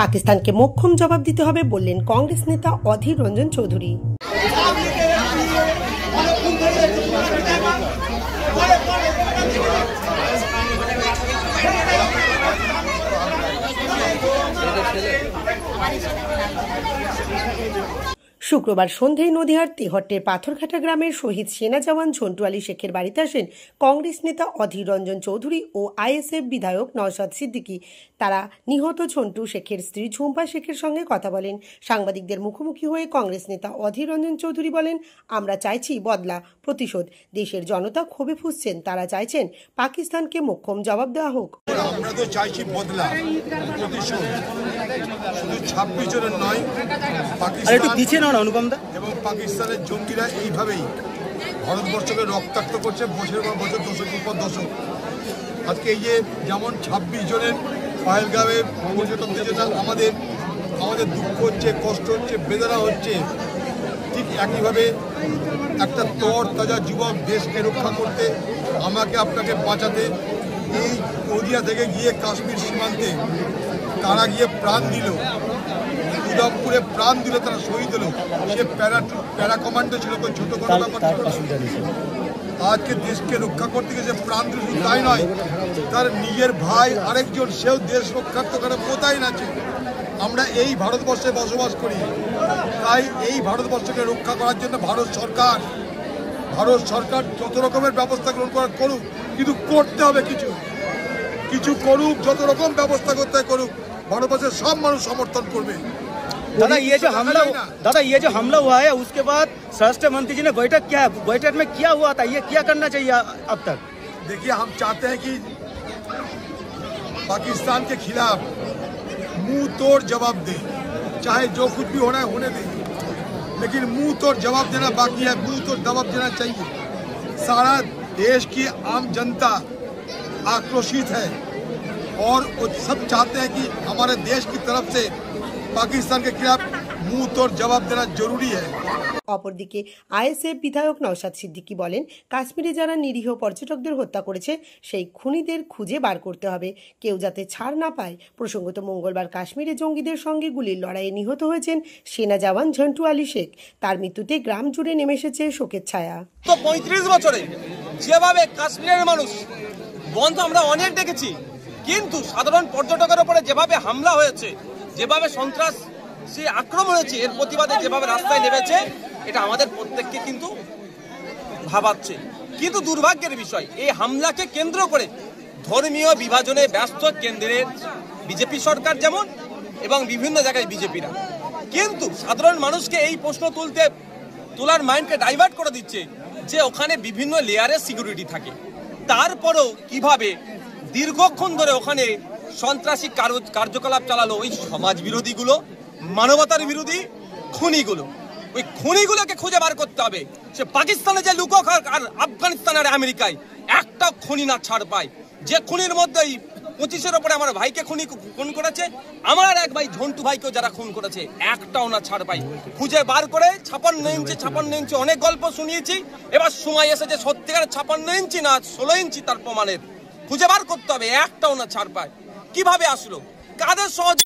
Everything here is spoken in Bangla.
পাকিস্তানকে মোক্ষম জবাব দিতে হবে বললেন কংগ্রেস নেতা অধীর রঞ্জন চৌধুরী। শুক্রবার সন্ধ্যায় নদিয়ার তেহট্টের পাথরঘাটা গ্রামের শহীদ সেনা জওয়ান ঝন্টু আলী শেখের বাড়িতে আসেন কংগ্রেস নেতা অধীর রঞ্জন চৌধুরী ও আইএসএফ বিধায়ক নওশাদ সিদ্দিকী। তারা নিহত ঝন্টু শেখের স্ত্রী ঝুম্পা শেখের সঙ্গে কথা বলেন। সাংবাদিকদের মুখোমুখি হয়ে কংগ্রেস নেতা অধীর রঞ্জন চৌধুরী বলেন, আমরা চাইছি বদলা, প্রতিশোধ। দেশের জনতা ক্ষোভে ফুঁসছেন, তারা চাইছেন পাকিস্তানকে মোক্ষম জবাব দেওয়া হোক। আমরা তো চাইছি বদলা, প্রতিশোধ। শুধু 26 জনের নয়, পাকিস্তান এবং পাকিস্তানের জঙ্গিরা এইভাবেই ভারতবর্ষকে রক্তাক্ত করছে বছরের পর বছর, দশকের পর দশক। আজকে এই যে যেমন 26 জনের পাহেলগাঁওয়ে পর্যটকদের জন্য আমাদের দুঃখ হচ্ছে, কষ্ট হচ্ছে, বেদনা হচ্ছে, ঠিক একইভাবে একটা তর তাজা যুবক দেশকে রক্ষা করতে, আমাকে আপনাকে বাঁচাতে এই নদিয়া থেকে গিয়ে কাশ্মীর সীমান্তে তারা গিয়ে প্রাণ দিল, উদমপুরে প্রাণ দিল, তারা শহীদ হলো। সে প্যারা কমান্ডো ছিল, কোনো ছোট কোনো ব্যাপার ছিল। আজকে দেশকে রক্ষা করতে গিয়ে সে প্রাণ দিল, শুধু তাই নয়, তার নিজের ভাই আরেকজন সেও দেশ রক্ষার্থ করে মোতায়েন আছে। আমরা এই ভারতবর্ষে বসবাস করি, তাই এই ভারতবর্ষকে রক্ষা করার জন্য ভারত সরকার যত রকমের ব্যবস্থা গ্রহণ করার করুক, কিন্তু করতে হবে কিছু করুক, যত রকম ব্যবস্থা করতে করুক, ভারতবর্ষের সব মানুষ সমর্থন করবে। दादा ये जो हमला हुआ है उसके बाद स्वास्थ्य मंत्री जी ने बैठक में क्या हुआ था, ये क्या करना चाहिए अब तक? देखिए, हम चाहते हैं कि पाकिस्तान के खिलाफ मुंह तोड़ जवाब दे, चाहे जो कुछ भी होना है होने दे, लेकिन मुंह तोड़ जवाब देना बाकी है, मुंह तोड़ जवाब देना चाहिए। सारा देश की आम जनता आक्रोशित है और वो सब चाहते हैं कि हमारे देश की तरफ से पाकिस्तान के खिलाफ मुंह तोड़ जवाब देना जरूरी है। অপরদিকে আইএসএফ বিধায়ক নওশাদ সিদ্দিকী বলেন, কাশ্মীরে যারা নিরীহ পর্যটকদের হত্যা করেছে সেই খুনিদের খুঁজে বার করতে হবে, কেউ যাতে ছাড় না পায়। প্রসঙ্গত মঙ্গলবার কাশ্মীরে জঙ্গিদের সঙ্গে গুলির লড়াইয়ে নিহত হয়েছেন সেনা জওয়ান ঝন্টু আলী শেখ। তার মৃত্যুতে গ্রাম জুড়ে নেমে এসেছে শোকের ছায়া। তো 35 বছরে যেভাবে কাশ্মীরের মানুষ বন্ধ আমরা অনেক দেখেছি, কিন্তু সাধারণ পর্যটকের উপরে যেভাবে হামলা হয়েছে, যেভাবে সন্ত্রাসী আক্রমণ হয়েছে, এর প্রতিবাদে যেভাবে রাস্তায় নেমেছে, এটা আমাদের প্রত্যেককে কিন্তু ভাবাচ্ছে। কিন্তু দুর্ভাগ্যের বিষয়, এই হামলাকে কেন্দ্র করে ধর্মীয় বিভাজনে ব্যস্ত কেন্দ্রের বিজেপি সরকার যেমন এবং বিভিন্ন জায়গায় বিজেপিরা, কিন্তু সাধারণ মানুষকে এই প্রশ্ন তোলার মাইন্ডকে ডাইভার্ট করে দিচ্ছে যে ওখানে বিভিন্ন লেয়ারের সিকিউরিটি থাকে, তারপরেও কিভাবে দীর্ঘক্ষণ ধরে ওখানে সন্ত্রাসী কার্যকলাপ চালালো ওই সমাজ বিরোধীগুলো, মানবতার বিরোধী খুনিগুলো। ওই খুনিগুলোকে খুঁজে বার করতে হবে। সে পাকিস্তানে যে লুকোক আর আফগানিস্তান আর আমেরিকায় একটা খুনি না ছাড় পায়। যে খুনির মধ্যে 25-এর ওপরে আমার ভাইকে খুন করেছে, আমার এক ভাই ঝন্টু ভাইকেও যারা খুন করেছে, একটাও না ছাড় পাই। খুঁজে বার করে 56 ইঞ্চি অনেক গল্প শুনিয়েছি, এবার সময় এসেছে সত্যিকার 56 ইঞ্চি না 16 ইঞ্চি তার প্রমাণের খুঁজে বার করতে হবে, একটাও না ছাড় পায়। কিভাবে আসলো, কাদের সহজ